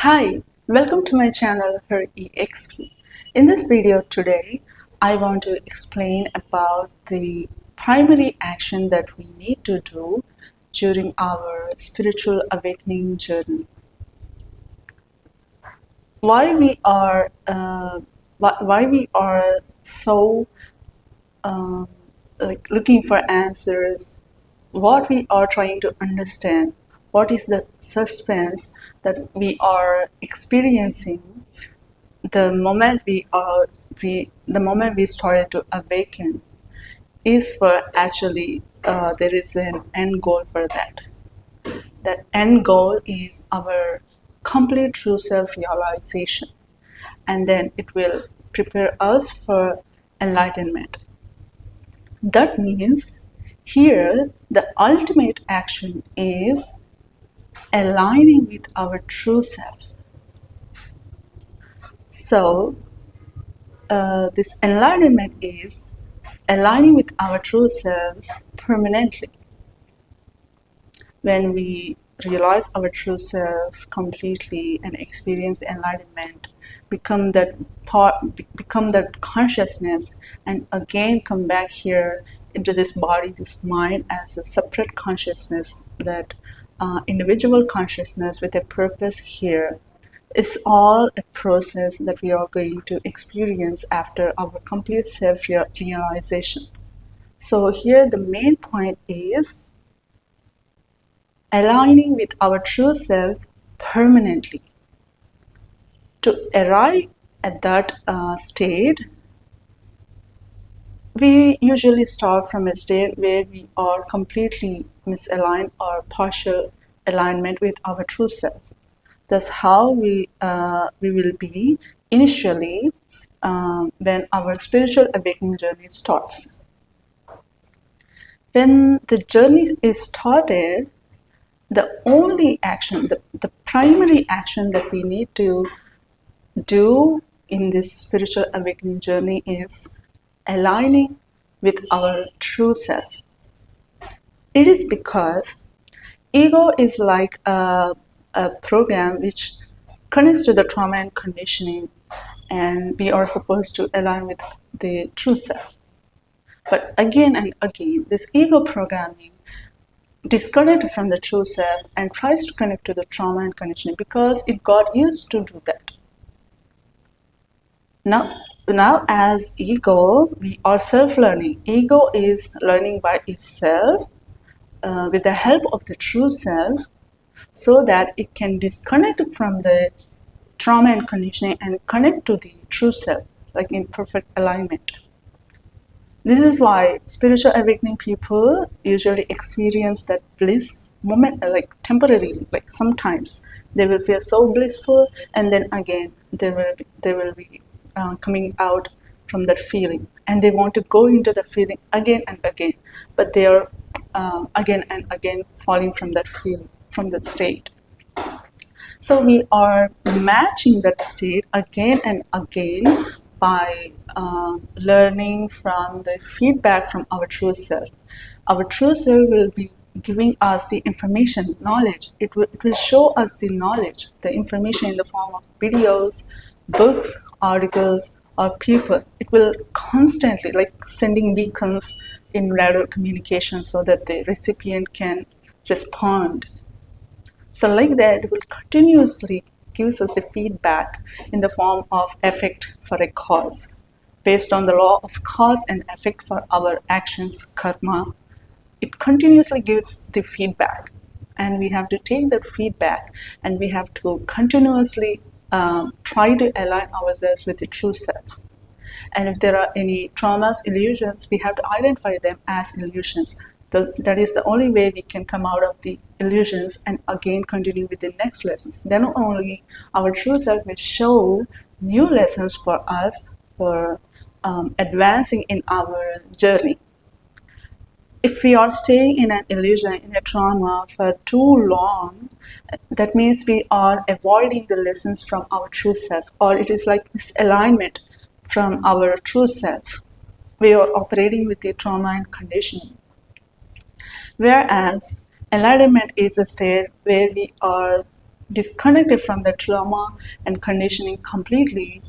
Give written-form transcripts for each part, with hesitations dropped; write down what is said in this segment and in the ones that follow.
Hi, welcome to my channel Her EXP. In this video today, I want to explain about the primary action that we need to do during our spiritual awakening journey. Why we are so um, looking for answers, what we are trying to understand, what is the suspense that we are experiencing the moment we started to awaken is for actually there is an end goal for that. That end goal is our complete true self realization, and then it will prepare us for enlightenment. That means here the ultimate action is aligning with our true self. So this enlightenment is aligning with our true self permanently. When we realize our true self completely and experience enlightenment, become that consciousness, and again come back here into this body, this mind, as a separate consciousness, that individual consciousness with a purpose here, is all a process that we are going to experience after our complete self-realization. So here the main point is aligning with our true self permanently. To arrive at that state, we usually start from a state where we are completely misaligned or partial alignment with our true self. That's how we will be initially when our spiritual awakening journey starts. When the journey is started, the only action, the primary action that we need to do in this spiritual awakening journey is aligning with our true self. It is because ego is like a program which connects to the trauma and conditioning, and we are supposed to align with the true self. But again and again, this ego programming disconnected from the true self and tries to connect to the trauma and conditioning because it got used to do that. Now as ego, we are self-learning. Ego is learning by itself with the help of the true self, so that it can disconnect from the trauma and conditioning and connect to the true self, like in perfect alignment. This is why spiritual awakening people usually experience that bliss moment, like temporarily, like sometimes they will feel so blissful, and then again they will be coming out from that feeling, and they want to go into the feeling again and again, but they are again and again falling from that feeling, from that state. So we are matching that state again and again by learning from the feedback from our true self. Our true self will be giving us the information, knowledge. It will show us the knowledge, the information in the form of videos, books, articles, or people. It will constantly, like sending beacons in radio communication so that the recipient can respond. So like that, it will continuously gives us the feedback in the form of effect for a cause. Based on the law of cause and effect for our actions, karma, it continuously gives the feedback. And we have to take that feedback and we have to continuously try to align ourselves with the true self. And if there are any traumas, illusions, we have to identify them as illusions. That is the only way we can come out of the illusions and again continue with the next lessons. Then only our true self will show new lessons for us for advancing in our journey. If we are staying in an illusion, in a trauma for too long, that means we are avoiding the lessons from our true self, or it is like misalignment from our true self. We are operating with the trauma and conditioning. Whereas enlightenment is a state where we are disconnected from the trauma and conditioning completely,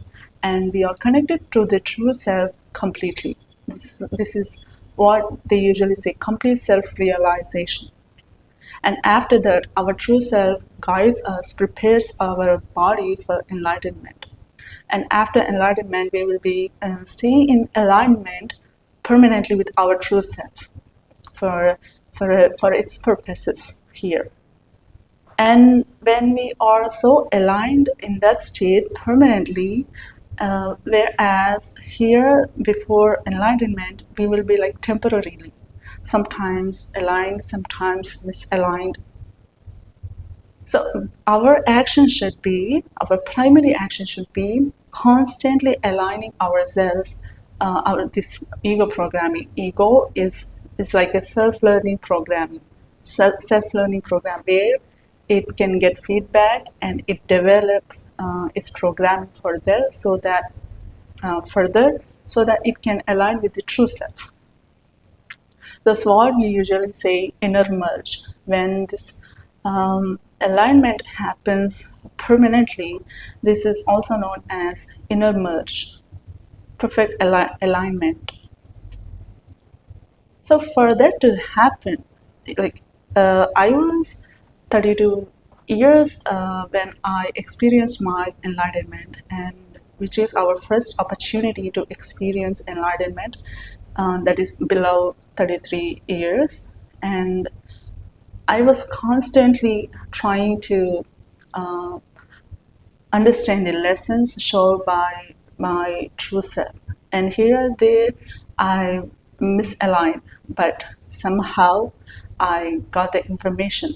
and we are connected to the true self completely. This is what they usually say, complete self-realization. And after that, our true self guides us, prepares our body for enlightenment. And after enlightenment, we will be staying in alignment permanently with our true self for its purposes here. And when we are so aligned in that state permanently, whereas here before enlightenment, we will be like temporarily, sometimes aligned, sometimes misaligned. So our action should be, our primary action should be constantly aligning ourselves. This ego programming. Ego is like a self-learning programming, self-learning program where it can get feedback and it develops its programming further so that it can align with the true self. That's what we usually say inner merge. When this alignment happens permanently, this is also known as inner merge, perfect alignment. So for that to happen, like I was 32 years when I experienced my enlightenment, and which is our first opportunity to experience enlightenment, that is below 33 years. And I was constantly trying to uh, understand the lessons shown by my true self. And here and there, I misaligned, but somehow I got the information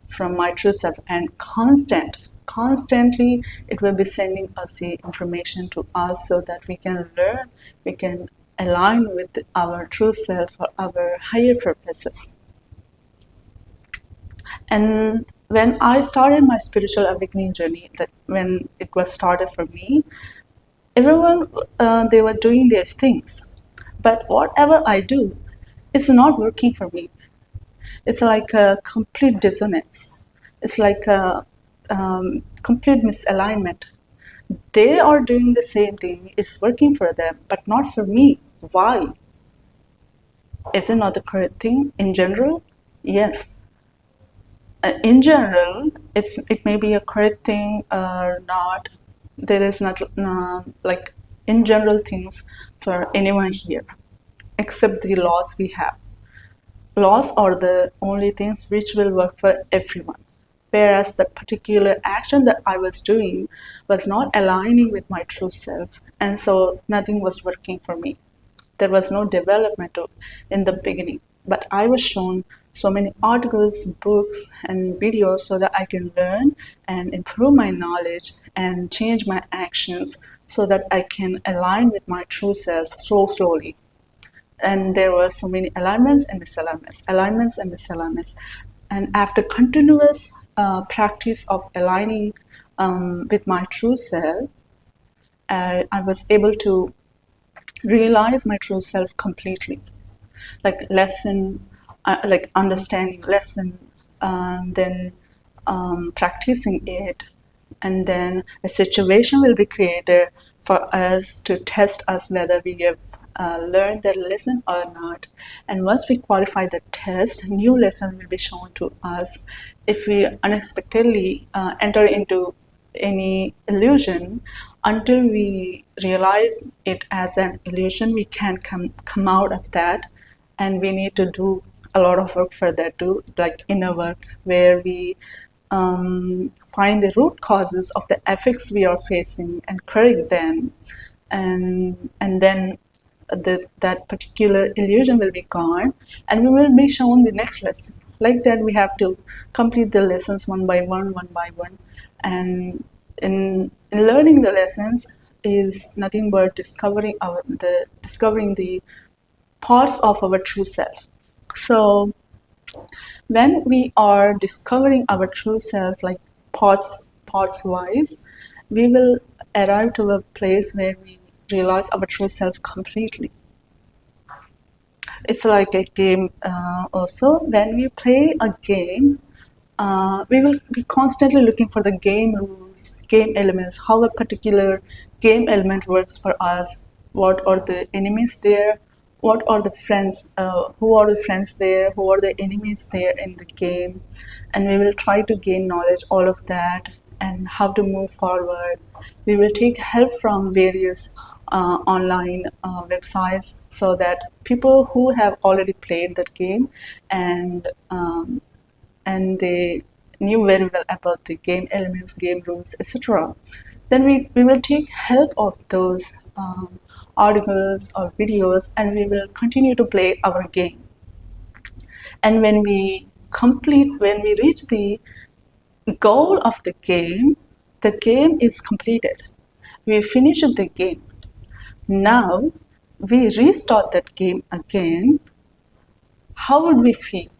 from my true self, and constantly it will be sending us the information to us so that we can learn, we can align with our true self for our higher purposes. And when I started my spiritual awakening journey, that when it was started for me, everyone they were doing their things, but whatever I do, it's not working for me. It's like a complete dissonance. It's like a complete misalignment. They are doing the same thing. It's working for them, but not for me. Why? Is it not the correct thing in general? Yes. In general, it may be a correct thing or not. There is not like in general things for anyone here, except the laws we have. Laws are the only things which will work for everyone. Whereas the particular action that I was doing was not aligning with my true self, and so nothing was working for me. There was no development in the beginning, but I was shown so many articles, books, and videos so that I can learn and improve my knowledge and change my actions so that I can align with my true self so slowly. And there were so many alignments and misalignments, alignments and misalignments. And after continuous practice of aligning with my true self, I was able to realize my true self completely. Like lesson, like understanding lesson, then practicing it, and then a situation will be created for us to test us whether we have learned the lesson or not. And once we qualify the test, a new lesson will be shown to us. If we unexpectedly enter into any illusion, until we realize it as an illusion, we can't come out of that, and we need to do a lot of work for that too, like inner work, where we find the root causes of the effects we are facing and correct them, and then that particular illusion will be gone, and we will be shown the next lesson. Like that, we have to complete the lessons one by one, and in learning the lessons is nothing but discovering the parts of our true self. So when we are discovering our true self, like parts wise, we will arrive to a place where we realize our true self completely. It's like a game also. When we play a game, we will be constantly looking for the game rules, game elements, how a particular game element works for us, what are the enemies there, what are the friends, who are the friends there, who are the enemies there in the game, and we will try to gain knowledge all of that and how to move forward. We will take help from various online websites so that people who have already played that game and they knew very well about the game elements, game rules, etc. Then we will take help of those articles or videos and we will continue to play our game. And when we reach the goal of the game is completed. We finished the game. Now we restart that game again. How would we feel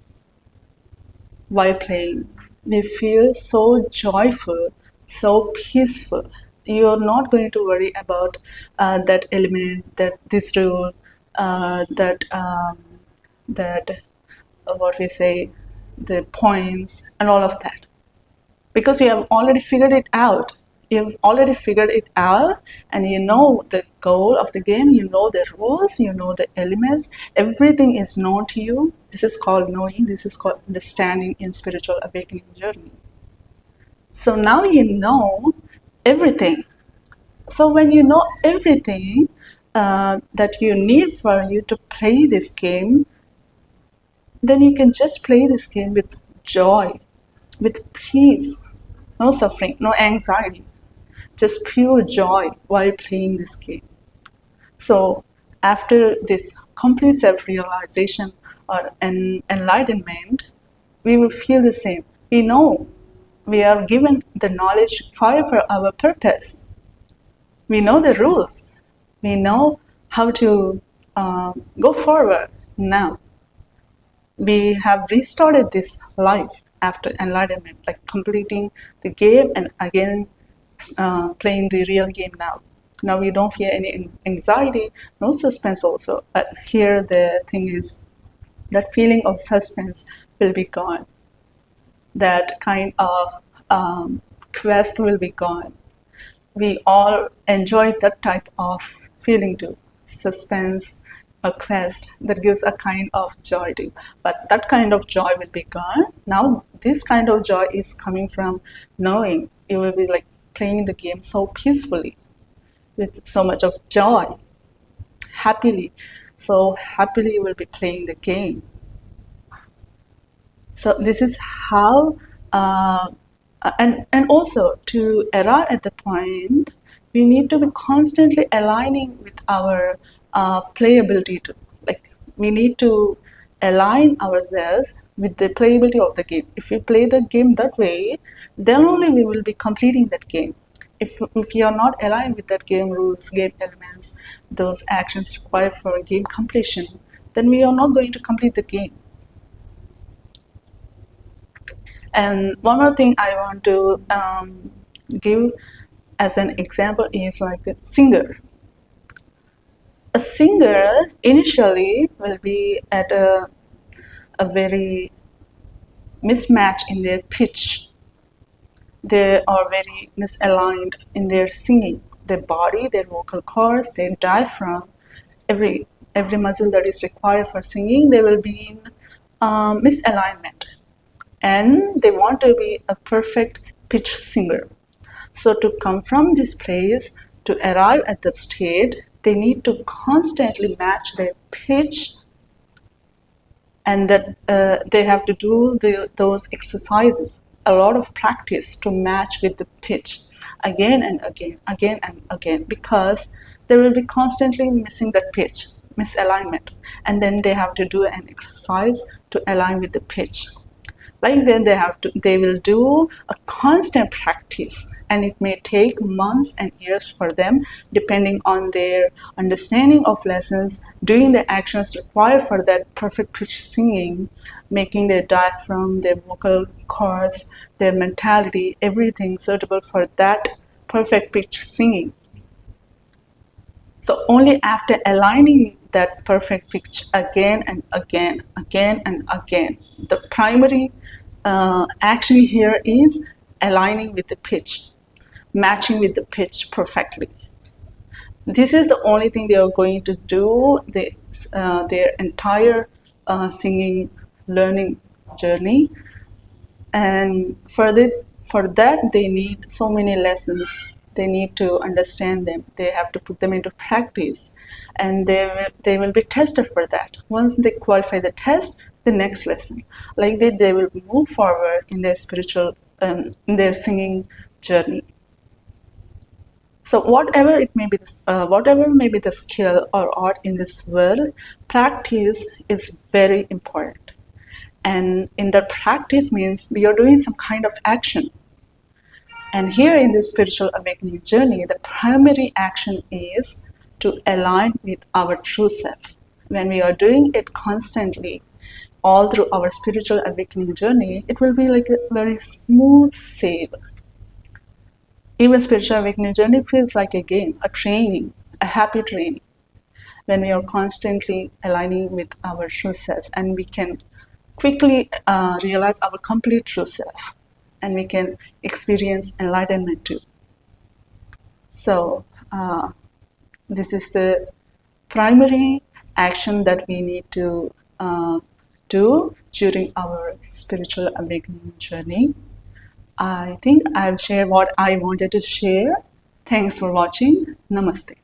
while playing? We feel so joyful, so peaceful. You're not going to worry about that element, that this rule, that what we say, the points, and all of that, because you have already figured it out. You've already figured it out, and you know the goal of the game, you know the rules, you know the elements, everything is known to you. This is called knowing, this is called understanding in spiritual awakening journey. So now you know everything. So when you know everything that you need for you to play this game, then you can just play this game with joy, with peace, no suffering, no anxiety, just pure joy while playing this game. So after this complete self-realization or enlightenment, we will feel the same. We know we are given the knowledge required for our purpose. We know the rules. We know how to go forward now. We have restarted this life after enlightenment, like completing the game and again playing the real game now. Now we don't feel any anxiety, no suspense also. But here the thing is, that feeling of suspense will be gone. That kind of quest will be gone. We all enjoy that type of feeling too. Suspense, a quest that gives a kind of joy too. But that kind of joy will be gone. Now this kind of joy is coming from knowing. You will be like playing the game so peacefully, with so much of joy, happily. So happily you will be playing the game. So this is how, and also to arrive at the point, we need to be constantly aligning with our playability. Like we need to align ourselves with the playability of the game. If we play the game that way, then only we will be completing that game. If you are not aligned with that game rules, game elements, those actions required for game completion, then we are not going to complete the game. And one more thing I want to give as an example is like a singer. A singer initially will be at a very mismatch in their pitch. They are very misaligned in their singing. Their body, their vocal cords, their diaphragm, every muscle that is required for singing, they will be in misalignment. And they want to be a perfect pitch singer. So to come from this place, to arrive at that state, they need to constantly match their pitch, and that they have to do those exercises, a lot of practice to match with the pitch again and again, because they will be constantly missing that pitch, misalignment, and then they have to do an exercise to align with the pitch. Like then they will do a constant practice, and it may take months and years for them, depending on their understanding of lessons, doing the actions required for that perfect pitch singing, making their diaphragm, their vocal cords, their mentality, everything suitable for that perfect pitch singing. So only after aligning that perfect pitch again and again, the primary action here is aligning with the pitch, matching with the pitch perfectly. This is the only thing they are going to do their entire singing learning journey. And for that they need so many lessons. They need to understand them, they have to put them into practice, and they will be tested for that. Once they qualify the test, the next lesson, like that they will move forward in their spiritual in their singing journey. So whatever may be the skill or art in this world, practice is very important. And in that practice means we are doing some kind of action. And here in this spiritual awakening journey, the primary action is to align with our true self. When we are doing it constantly, all through our spiritual awakening journey, it will be like a very smooth sail. Even spiritual awakening journey feels like a game, a training, a happy training, when we are constantly aligning with our true self, and we can quickly realize our complete true self, and we can experience enlightenment too. So this is the primary action that we need to do during our spiritual awakening journey. I think I've shared what I wanted to share. Thanks for watching. Namaste.